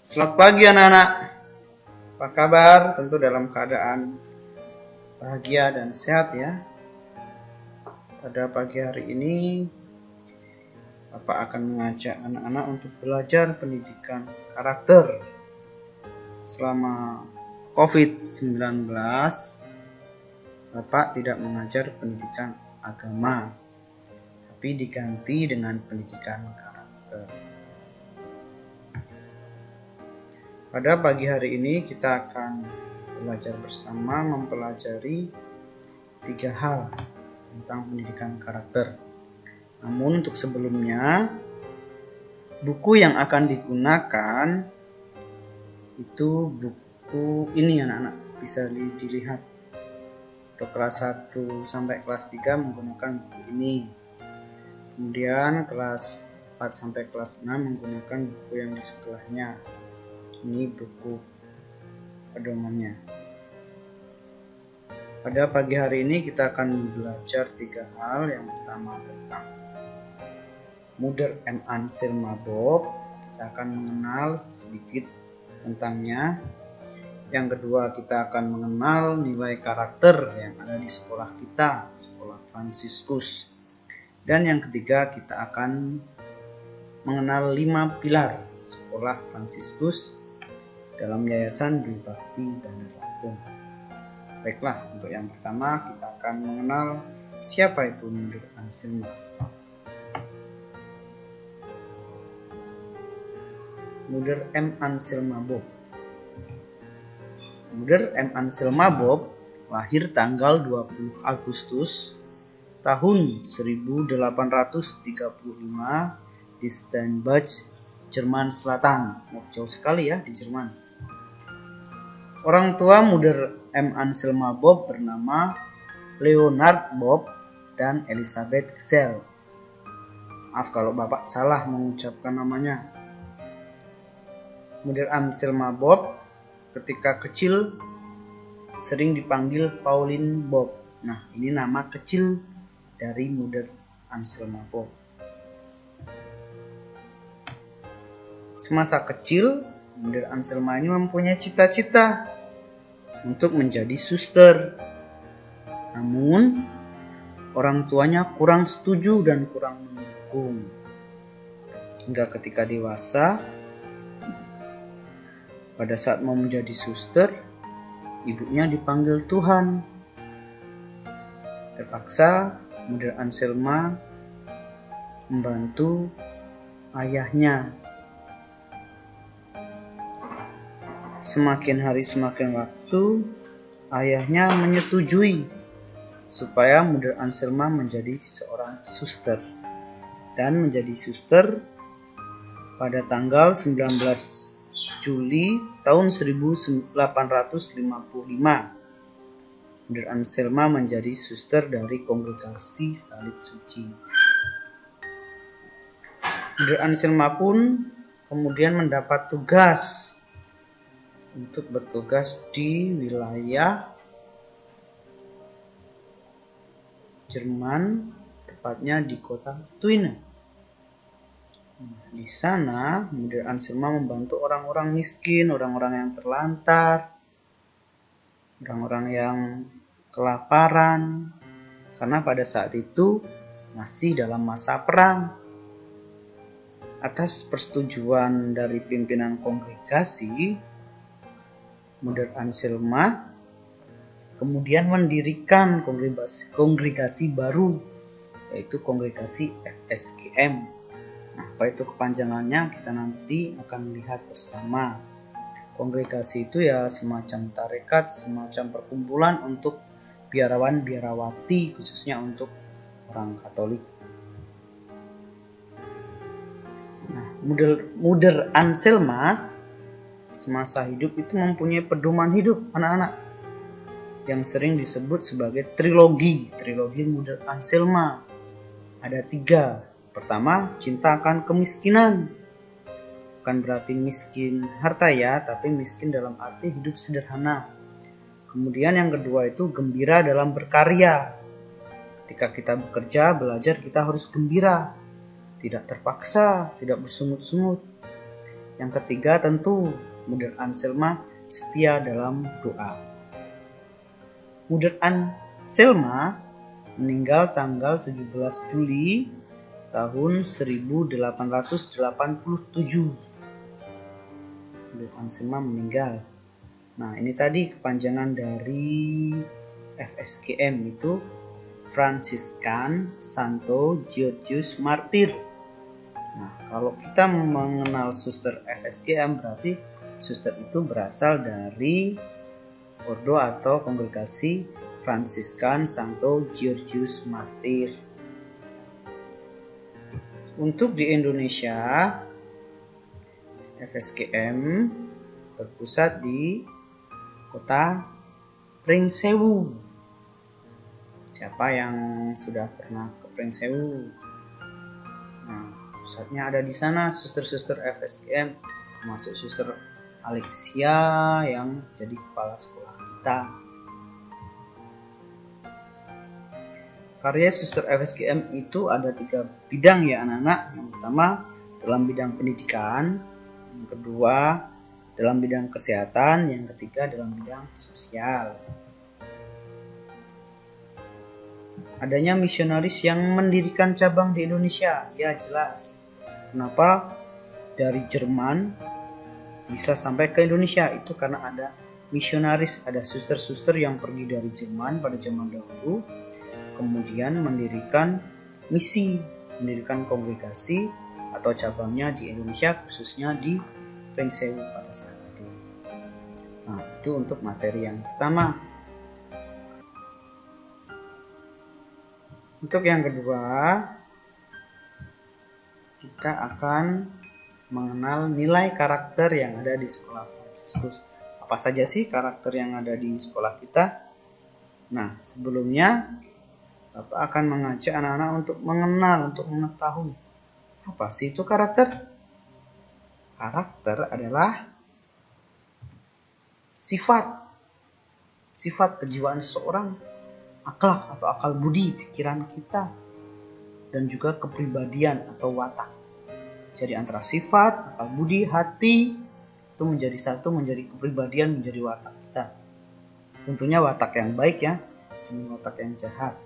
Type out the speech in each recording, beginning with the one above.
Selamat pagi anak-anak. Apa kabar? Tentu dalam keadaan bahagia dan sehat ya. Pada pagi hari ini Bapak akan mengajak anak-anak untuk belajar pendidikan karakter. Selama COVID-19 Bapak tidak mengajar pendidikan agama, tapi diganti dengan pendidikan karakter. Pada pagi hari ini kita akan belajar bersama mempelajari 3 hal tentang pendidikan karakter. Namun untuk sebelumnya, buku yang akan digunakan itu buku ini anak-anak, bisa dilihat. Untuk kelas 1 sampai kelas 3 menggunakan buku ini. Kemudian kelas 4 sampai kelas 6 menggunakan buku yang di sebelahnya. Ini buku pedomannya. Pada pagi hari ini kita akan belajar 3 hal. Yang pertama tentang Moeder en Anselma Bob. Kita akan mengenal sedikit tentangnya. Yang kedua kita akan mengenal nilai karakter yang ada di sekolah kita, sekolah Fransiskus. Dan yang ketiga kita akan mengenal 5 pilar sekolah Fransiskus dalam Yayasan Dwi Bakti Bandar Lampung. Baiklah, untuk yang pertama kita akan mengenal siapa itu Moeder Anselma. Moeder M. Anselma Bob. Moeder M. Anselma Bob lahir tanggal 20 Agustus tahun 1835 di Steinbach, Jerman Selatan. Jauh sekali ya di Jerman. Orang tua Moeder M. Anselma Bob bernama Leonard Bob dan Elizabeth Giselle. Maaf kalau Bapak salah mengucapkan namanya. Moeder Anselma Bob ketika kecil sering dipanggil Pauline Bob. Nah, ini nama kecil dari Moeder Anselma Bob. Semasa kecil, Moeder Anselma ini mempunyai cita-cita untuk menjadi suster. Namun, orang tuanya kurang setuju dan kurang mendukung. Hingga ketika dewasa, pada saat mau menjadi suster, ibunya dipanggil Tuhan. Terpaksa, Moeder Anselma membantu ayahnya. Semakin hari semakin waktu, ayahnya menyetujui supaya Moeder Anselma menjadi seorang suster. Dan menjadi suster pada tanggal 19 Juli tahun 1855. Moeder Anselma menjadi suster dari Kongregasi Salib Suci. Moeder Anselma pun kemudian mendapat tugas untuk bertugas di wilayah Jerman, tepatnya di kota Thuin. Di sana, Moeder Anselma membantu orang-orang miskin, orang-orang yang terlantar, orang-orang yang kelaparan, karena pada saat itu masih dalam masa perang. Atas persetujuan dari pimpinan kongregasi, Moeder Anselma kemudian mendirikan kongregasi baru, yaitu kongregasi FSGM. Nah, apa itu kepanjangannya kita nanti akan lihat bersama. Kongregasi itu ya semacam tarekat, semacam perkumpulan untuk biarawan-biarawati, khususnya untuk orang Katolik. Nah, Moeder Anselma semasa hidup itu mempunyai pedoman hidup anak-anak yang sering disebut sebagai trilogi Moeder Anselma. Ada 3. Pertama, cinta akan kemiskinan. Bukan berarti miskin harta ya, tapi miskin dalam arti hidup sederhana. Kemudian yang kedua itu gembira dalam berkarya. Ketika kita bekerja, belajar, kita harus gembira. Tidak terpaksa, tidak bersungut-sungut. Yang ketiga tentu Muder Anselma setia dalam doa. Muder Anselma meninggal tanggal 17 Juli tahun 1887. Muder Anselma meninggal. Nah, ini tadi kepanjangan dari FSGM, itu Franciscan Santo Georgius Martir. Nah, kalau kita mengenal suster FSGM, berarti suster itu berasal dari ordo atau kongregasi Franciscan Santo Georgius Martir. Untuk di Indonesia, FSGM berpusat di Kota Pringsewu. Siapa yang sudah pernah ke Pringsewu? Nah, pusatnya ada di sana, suster-suster FSGM, termasuk suster Alexia yang jadi kepala sekolah kita. Karya suster FSGM itu ada 3 bidang ya anak-anak. Yang pertama dalam bidang pendidikan, yang kedua dalam bidang kesehatan, yang ketiga dalam bidang sosial. Adanya misionaris yang mendirikan cabang di Indonesia, ya jelas. Kenapa dari Jerman bisa sampai ke Indonesia? Itu karena ada misionaris, ada suster-suster yang pergi dari Jerman pada zaman dahulu, kemudian mendirikan misi, mendirikan kongregasi atau cabangnya di Indonesia, khususnya di Pringsewu pada saat itu. Nah, itu untuk materi yang pertama. Untuk yang kedua, kita akan mengenal nilai karakter yang ada di sekolah Fransiskus. Apa saja sih karakter yang ada di sekolah kita? Nah, sebelumnya Bapak akan mengajak anak-anak untuk mengenal, untuk mengetahui apa sih itu karakter. Karakter adalah sifat kejiwaan seseorang, akhlak atau akal budi pikiran kita, dan juga kepribadian atau watak. Jadi antara sifat, akal budi, hati itu menjadi satu, menjadi kepribadian, menjadi watak kita. Tentunya watak yang baik ya, bukan watak yang jahat.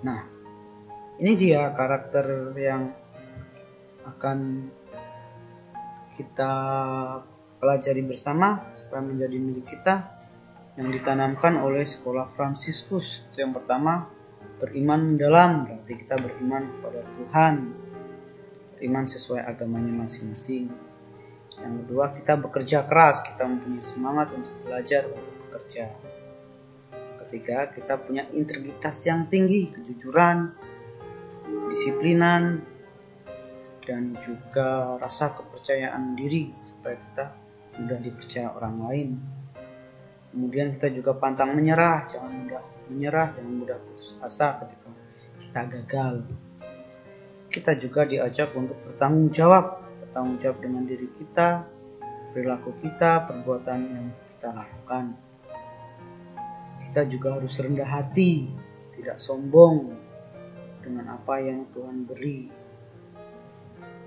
Nah, ini dia karakter yang akan kita pelajari bersama supaya menjadi milik kita, yang ditanamkan oleh sekolah Fransiskus. Itu yang pertama, beriman mendalam, berarti kita beriman kepada Tuhan, beriman sesuai agamanya masing-masing. Yang kedua, kita bekerja keras, kita mempunyai semangat untuk belajar, untuk bekerja. Ketiga, kita punya integritas yang tinggi, kejujuran, disiplinan, dan juga rasa kepercayaan diri supaya kita mudah dipercaya orang lain. Kemudian kita juga pantang menyerah, jangan mudah menyerah, jangan mudah putus asa ketika kita gagal. Kita juga diajak untuk bertanggung jawab dengan diri kita, perilaku kita, perbuatan yang kita lakukan. Kita juga harus rendah hati, tidak sombong dengan apa yang Tuhan beri.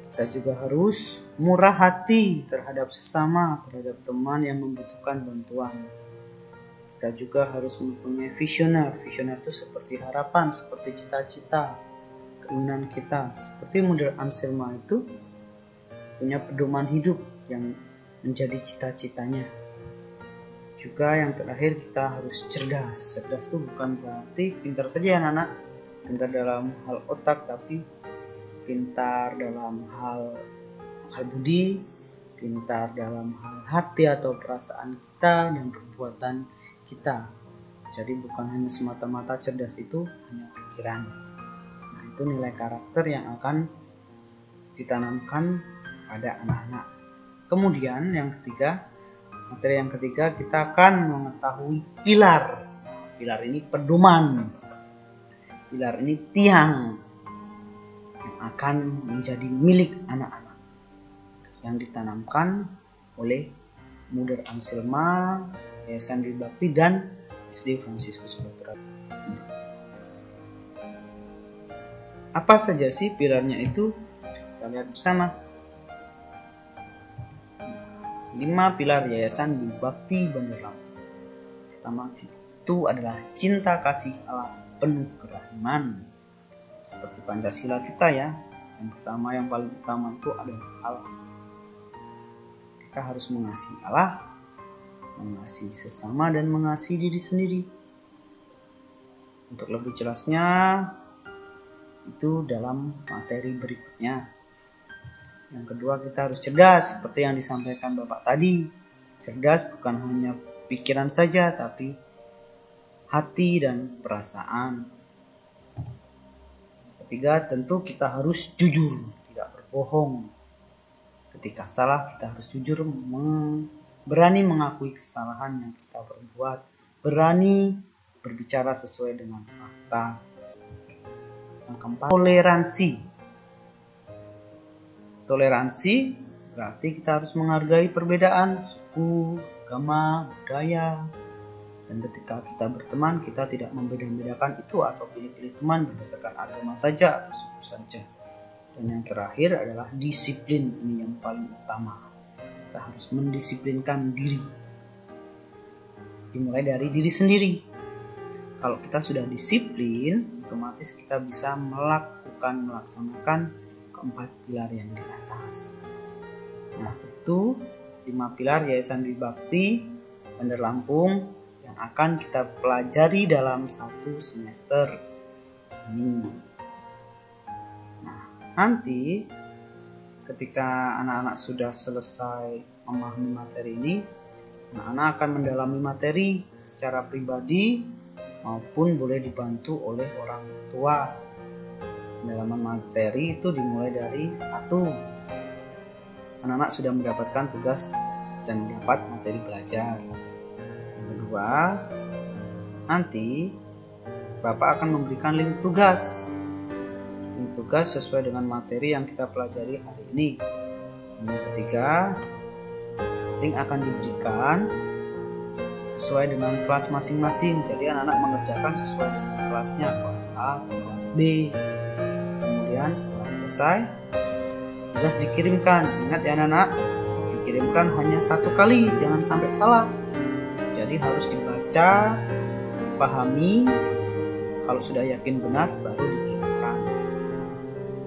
Kita juga harus murah hati terhadap sesama, terhadap teman yang membutuhkan bantuan. Kita juga harus mempunyai visioner. Visioner itu seperti harapan, seperti cita-cita, keinginan kita. Seperti Muder Anselma itu punya pedoman hidup yang menjadi cita-citanya. Juga yang terakhir, kita harus cerdas. Cerdas itu bukan berarti pintar saja ya anak-anak, pintar dalam hal otak, tapi pintar dalam hal budi, pintar dalam hal hati atau perasaan kita dan perbuatan kita. Jadi bukan hanya semata-mata cerdas itu hanya pikiran. Nah, itu nilai karakter yang akan ditanamkan pada anak-anak. Kemudian yang ketiga, materi yang ketiga, kita akan mengetahui pilar. Pilar ini pedoman. Pilar ini tiang yang akan menjadi milik anak-anak, yang ditanamkan oleh Muder Anselma, Yayasan Bakti, dan SD Fransiskus Batura. Apa saja sih pilarnya itu? Kita lihat bersama. 5 pilar Yayasan Dwi Bakti Bandar Lampung. Pertama itu adalah cinta kasih Allah penuh kerahiman. Seperti Pancasila kita ya. Yang pertama, yang paling utama itu adalah Allah. Kita harus mengasihi Allah, mengasihi sesama, dan mengasihi diri sendiri. Untuk lebih jelasnya, itu dalam materi berikutnya. Yang kedua, kita harus cerdas, seperti yang disampaikan Bapak tadi. Cerdas bukan hanya pikiran saja, tapi hati dan perasaan. Ketiga, tentu kita harus jujur, tidak berbohong. Ketika salah, kita harus jujur, berani mengakui kesalahan yang kita perbuat, berani berbicara sesuai dengan fakta. Yang keempat, toleransi. Toleransi berarti kita harus menghargai perbedaan suku, agama, budaya. Dan ketika kita berteman, kita tidak membeda-bedakan itu atau pilih-pilih teman berdasarkan agama saja atau suku saja. Dan yang terakhir adalah disiplin. Ini yang paling utama. Kita harus mendisiplinkan diri. Dimulai dari diri sendiri. Kalau kita sudah disiplin, otomatis kita bisa melaksanakan keempat pilar yang di atas. Nah, itu 5 pilar Yayasan Dwi Bakti Bandar Lampung yang akan kita pelajari dalam 1 semester ini. Nah, nanti ketika anak-anak sudah selesai memahami materi ini, anak-anak akan mendalami materi secara pribadi maupun boleh dibantu oleh orang tua. Pendalaman materi itu dimulai dari 1. Anak-anak sudah mendapatkan tugas dan mendapat materi belajar. Kedua, nanti Bapak akan memberikan link tugas. Link tugas sesuai dengan materi yang kita pelajari hari ini. Yang ketiga, link akan diberikan sesuai dengan kelas masing-masing. Jadi anak-anak mengerjakan sesuai dengan kelasnya, kelas A atau kelas B. Kemudian setelah selesai, tugas dikirimkan. Ingat ya anak-anak, dikirimkan hanya 1 kali, jangan sampai salah. Jadi harus dibaca, pahami, kalau sudah yakin benar baru dikirimkan.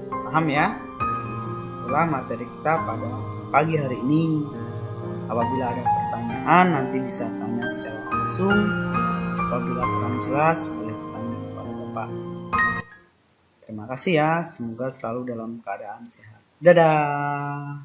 Paham ya? Itulah materi kita pada pagi hari ini. Apabila ada pertanyaan nanti bisa tanya secara langsung. Apabila kurang jelas boleh tanya kepada Bapak. Terima kasih ya, semoga selalu dalam keadaan sehat. Dadah!